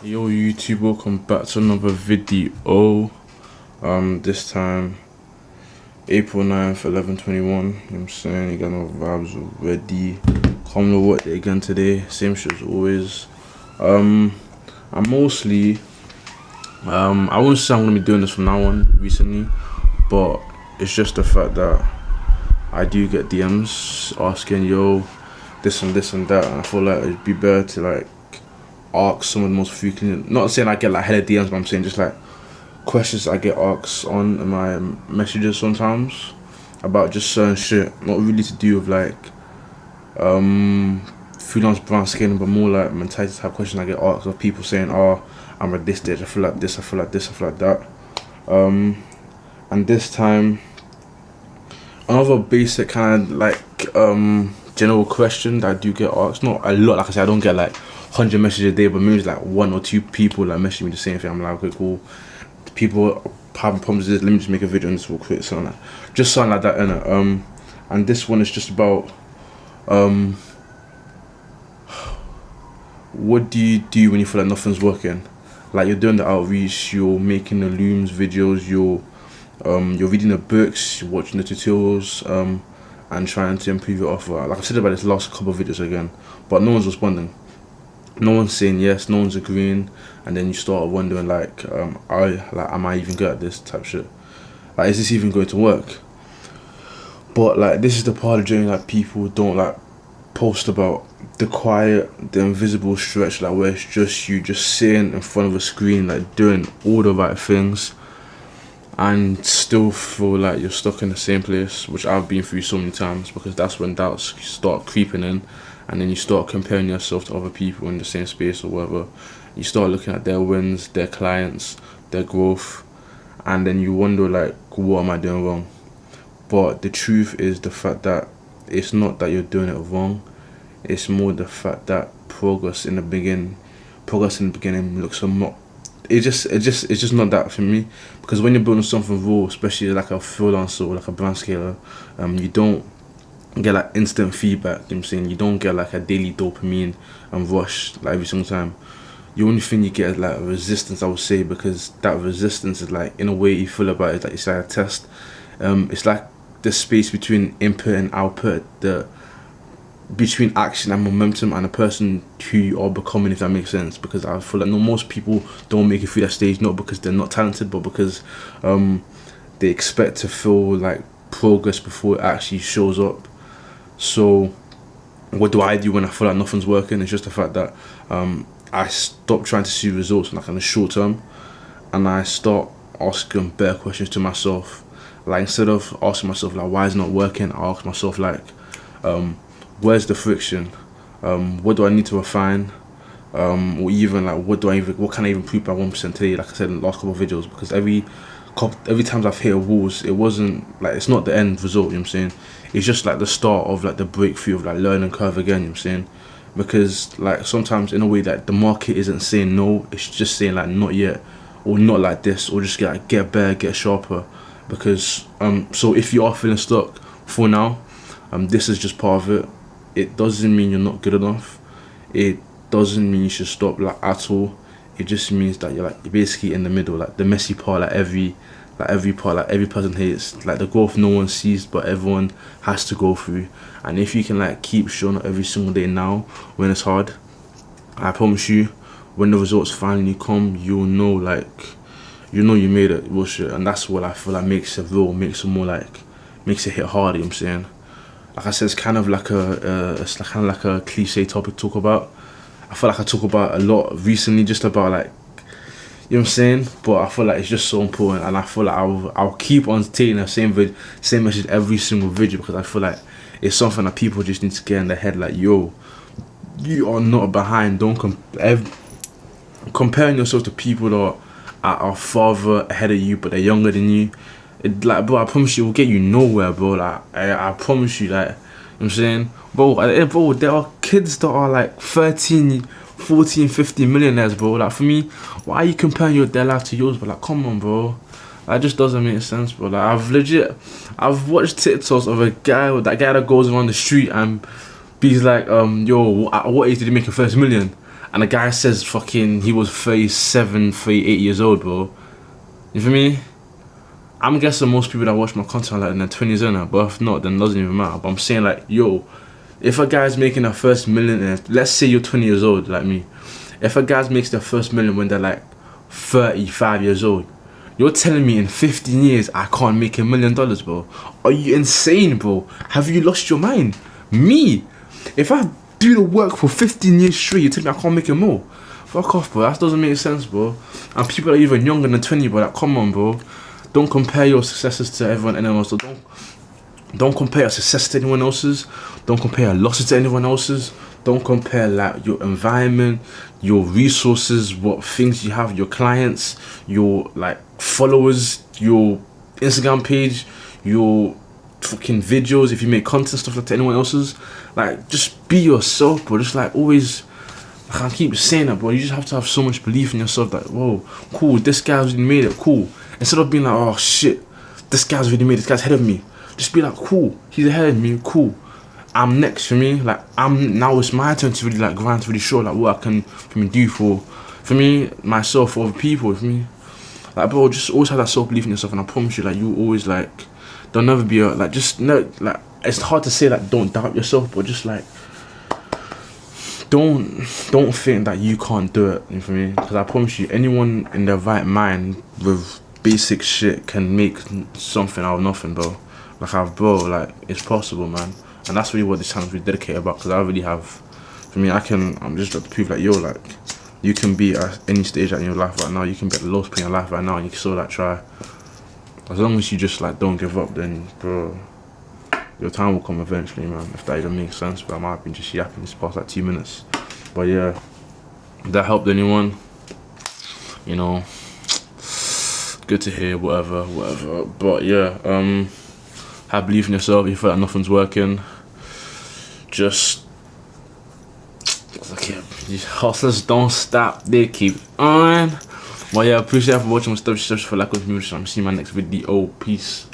Yo YouTube, welcome back to another video. This time April 9th, 11:21. You know what I'm saying? You got no vibes already. Come to work day again today. Same shit as always. I'm mostly I won't say I'm gonna be doing this from now on recently, but it's just the fact that I do get DMs asking yo this and this and that, and I feel like it'd be better to like ask some of the most frequent, not saying I get like hella DMs, but I'm saying just like questions I get asked on in my messages sometimes about just certain shit, not really to do with like freelance brand scaling, but more like mentality type questions I get asked of people saying, oh, I'm at this stage, I feel like this, I feel like this, I feel like that. And this time another basic kind of like general question that I do get asked, not a lot, like I said, I don't get like 100 messages a day, but maybe it's like one or two people like message me the same thing. I'm like, okay, cool. People having problems with this, let me just make a video on this real quick, something like that, innit? And this one is just about what do you do when you feel like nothing's working? Like you're doing the outreach, you're making the looms videos, you're reading the books, you're watching the tutorials, and trying to improve your offer. Like I said about this last couple of videos again, but no one's responding. No one's saying yes, no one's agreeing, and then you start wondering like, am I even good at this type shit? Like, is this even going to work? But like, this is the part of the journey that people don't like post about, the quiet, the invisible stretch, like where it's just you just sitting in front of a screen, like doing all the right things, and still feel like you're stuck in the same place, which I've been through so many times, because that's when doubts start creeping in, and then you start comparing yourself to other people in the same space or whatever. You start looking at their wins, their clients, their growth, and then you wonder like, what am I doing wrong? But the truth is the fact that it's not that you're doing it wrong, it's more the fact that progress in the beginning looks a lot. It's just not that for me, because when you're building something raw, especially like a freelancer or like a brand scaler, you don't get like instant feedback. You know what I'm saying? You don't get like a daily dopamine and rush like every single time. The only thing you get is like resistance, I would say, because that resistance is like, in a way you feel about it, like it's like a test. It's like the space between input and output, between action and momentum and the person who you are becoming, if that makes sense. Because I feel like most people don't make it through that stage, not because they're not talented, but because they expect to feel like progress before it actually shows up. So what do I do when I feel like nothing's working? It's just the fact that I stop trying to see results like in the short term, and I start asking better questions to myself. Like, instead of asking myself like, why is it not working, I ask myself like, where's the friction? What do I need to refine? Or even like, what can I even improve by 1% today? Like I said in the last couple of videos, because every time I've hit a walls, it wasn't like, it's not the end result. You know what I'm saying? It's just like the start of like the breakthrough of like learning curve again. You know what I'm saying? Because like sometimes in a way that the market isn't saying no, it's just saying like not yet, or not like this, or just get better, get sharper. Because so if you are feeling stuck for now, this is just part of it. It doesn't mean you're not good enough. It doesn't mean you should stop like at all. It just means that you're basically in the middle, like the messy part, like every part, like every person hates, like the growth no one sees but everyone has to go through. And if you can like keep showing up every single day now when it's hard, I promise you, when the results finally come, you'll know like, you know you made it, bullshit. And that's what I feel like makes it real, makes it hit harder. You know what I'm saying? Like I said, it's kind of like a cliche topic to talk about. I feel like I talk about a lot recently, just about like, you know what I'm saying? But I feel like it's just so important, and I feel like I'll keep on taking the same message every single video, because I feel like it's something that people just need to get in their head. Like, yo, you are not behind. Don't comparing yourself to people that are farther ahead of you, but they're younger than you. Like, bro, I promise you, it will get you nowhere, bro. Like, I promise you, like, you know what I'm saying? Bro, there are kids that are like 13, 14, 15 millionaires, bro. Like, for me, why are you comparing their life to yours? But like, come on, bro. That just doesn't make sense, bro. Like, I've watched TikToks of that guy that goes around the street and he's like, yo, at what age did you make your first million? and the guy says fucking he was 37, 38 years old, bro. You feel me? I'm guessing most people that watch my content are like in their 20s, innit? But if not, then it doesn't even matter. But I'm saying like, yo, if a guy's making their first million, let's say you're 20 years old, like me. If a guy makes their first million when they're like 35 years old, you're telling me in 15 years I can't make $1 million, bro? Are you insane, bro? Have you lost your mind? Me? If I do the work for 15 years straight, you tell me I can't make it more? Fuck off, bro. That doesn't make sense, bro. And people are even younger than 20, bro. Like, come on, bro. Don't compare your successes to anyone else. So don't compare your success to anyone else's. Don't compare your losses to anyone else's. Don't compare like your environment, your resources, what things you have, your clients, your like followers, your Instagram page, your fucking videos, if you make content stuff like to anyone else's. Like, just be yourself, bro. Just like always, I can't keep saying that, bro. You just have to have so much belief in yourself that, whoa, cool, this guy's really made it, cool. Instead of being like, oh shit, this guy's really made it, this guy's ahead of me. Just be like, cool, he's ahead of me, cool. I'm next, for me. Like, now it's my turn to really like grind, to really show like what I can for me do for me, myself, for other people, for me. Like, bro, just always have that self belief in yourself, and I promise you, like, you always like, there'll never be a like, just no, like, it's hard to say like don't doubt yourself, but just like, don't think that you can't do it. You feel me? Because I promise you, anyone in their right mind with basic shit can make something out of nothing, bro. Like, it's possible, man. And that's really what this channel's really dedicated about. Because I really have, for me, I'm just to prove like, yo, like, you can be at any stage in your life right now. You can be at the lowest point in your life right now, and you can still like try. As long as you just like don't give up, then bro, your time will come eventually, man. If that even makes sense. But I might have been just yapping this past like 2 minutes. But yeah, if that helped anyone, you know, good to hear, whatever. But yeah, have belief in yourself. If you feel like nothing's working, just okay, these hustlers don't stop, they keep on. But yeah, appreciate it for watching my stuff. Just for like with me. I'm seeing my next video. Peace.